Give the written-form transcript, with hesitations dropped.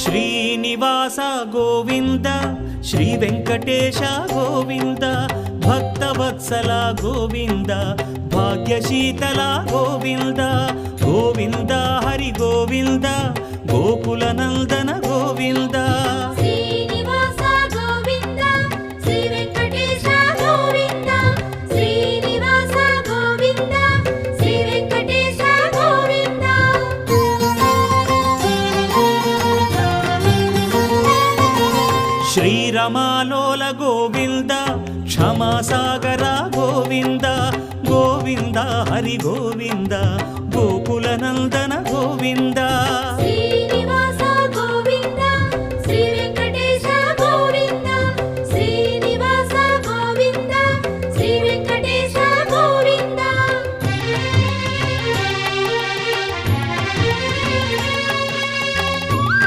Srinivasa Govinda Shri Venkatesha Govinda Bhaktavatsala Govinda భాగ్యశీతల Govinda Govinda Hari Govinda Gokula Nandana Govinda శ్రీరమాలోల Govinda క్షమాసాగర Govinda Govinda Hari Govinda Gokula Nandana Govinda